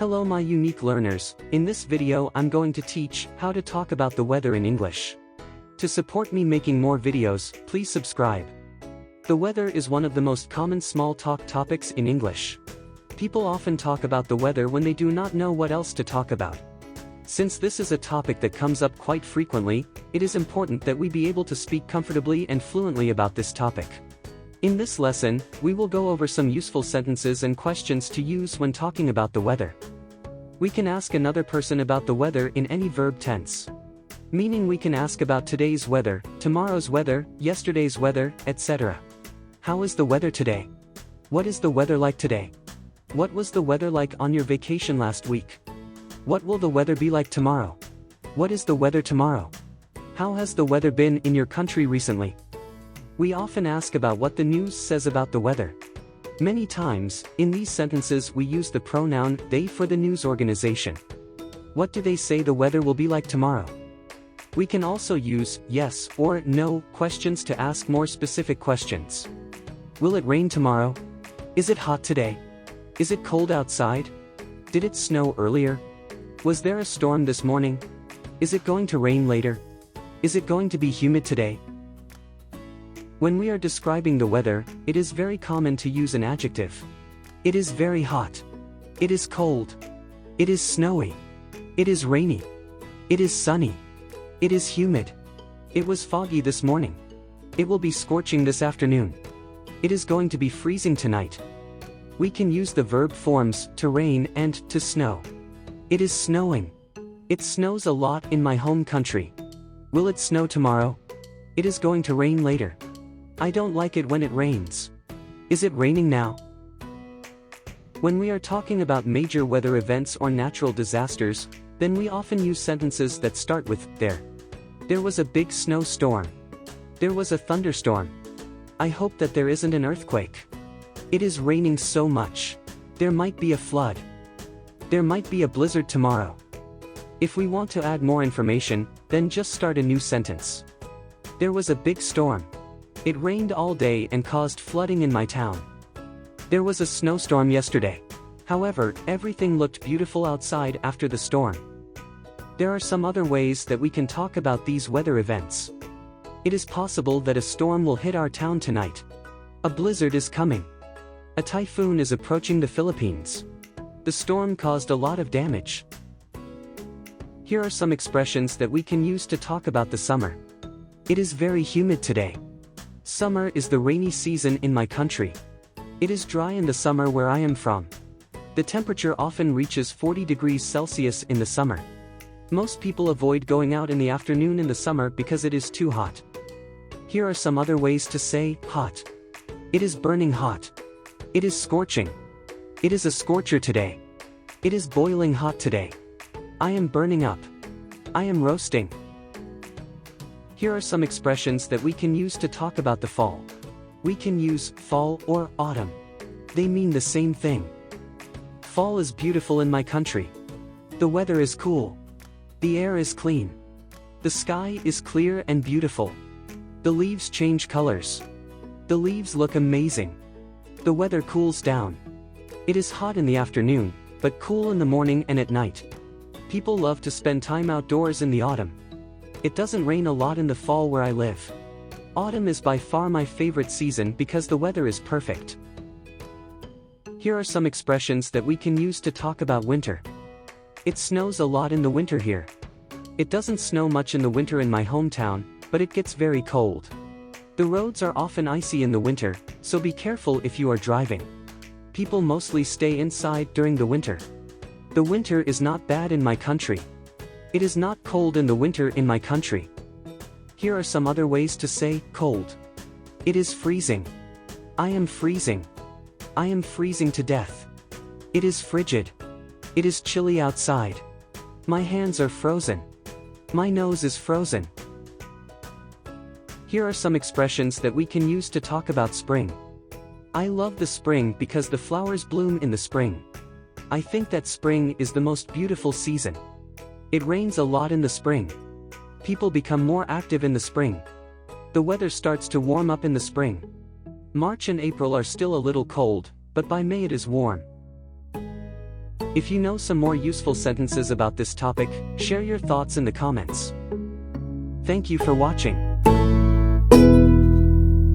Hello my unique learners, in this video I'm going to teach how to talk about the weather in English. To support me making more videos, please subscribe. The weather is one of the most common small talk topics in English. People often talk about the weather when they do not know what else to talk about. Since this is a topic that comes up quite frequently, it is important that we be able to speak comfortably and fluently about this topic. In this lesson, we will go over some useful sentences and questions to use when talking about the weather. We can ask another person about the weather in any verb tense. Meaning we can ask about today's weather, tomorrow's weather, yesterday's weather, etc. How is the weather today? What is the weather like today? What was the weather like on your vacation last week? What will the weather be like tomorrow? What is the weather tomorrow? How has the weather been in your country recently? We often ask about what the news says about the weather. Many times, in these sentences we use the pronoun they for the news organization. What do they say the weather will be like tomorrow? We can also use yes or no questions to ask more specific questions. Will it rain tomorrow? Is it hot today? Is it cold outside? Did it snow earlier? Was there a storm this morning? Is it going to rain later? Is it going to be humid today? When we are describing the weather, it is very common to use an adjective. It is very hot. It is cold. It is snowy. It is rainy. It is sunny. It is humid. It was foggy this morning. It will be scorching this afternoon. It is going to be freezing tonight. We can use the verb forms to rain and to snow. It is snowing. It snows a lot in my home country. Will it snow tomorrow? It is going to rain later. I don't like it when it rains. Is it raining now? When we are talking about major weather events or natural disasters, then we often use sentences that start with there. There was a big snowstorm. There was a thunderstorm. I hope that there isn't an earthquake. It is raining so much. There might be a flood. There might be a blizzard tomorrow. If we want to add more information, then just start a new sentence. There was a big storm. It rained all day and caused flooding in my town. There was a snowstorm yesterday. However, everything looked beautiful outside after the storm. There are some other ways that we can talk about these weather events. It is possible that a storm will hit our town tonight. A blizzard is coming. A typhoon is approaching the Philippines. The storm caused a lot of damage. Here are some expressions that we can use to talk about the summer. It is very humid today. Summer is the rainy season in my country. It is dry in the summer where I am from. The temperature often reaches 40 degrees Celsius in the summer. Most people avoid going out in the afternoon in the summer because it is too hot. Here are some other ways to say hot. It is burning hot. It is scorching. It is a scorcher today. It is boiling hot today. I am burning up. I am roasting. Here are some expressions that we can use to talk about the fall. We can use fall or autumn. They mean the same thing. Fall is beautiful in my country. The weather is cool. The air is clean. The sky is clear and beautiful. The leaves change colors. The leaves look amazing. The weather cools down. It is hot in the afternoon, but cool in the morning and at night. People love to spend time outdoors in the autumn. It doesn't rain a lot in the fall where I live. Autumn is by far my favorite season because the weather is perfect. Here are some expressions that we can use to talk about winter. It snows a lot in the winter here. It doesn't snow much in the winter in my hometown, but it gets very cold. The roads are often icy in the winter, so be careful if you are driving. People mostly stay inside during the winter. The winter is not bad in my country. It is not cold in the winter in my country. Here are some other ways to say cold. It is freezing. I am freezing. I am freezing to death. It is frigid. It is chilly outside. My hands are frozen. My nose is frozen. Here are some expressions that we can use to talk about spring. I love the spring because the flowers bloom in the spring. I think that spring is the most beautiful season. It rains a lot in the spring. People become more active in the spring. The weather starts to warm up in the spring. March and April are still a little cold, but by May it is warm. If you know some more useful sentences about this topic, share your thoughts in the comments. Thank you for watching.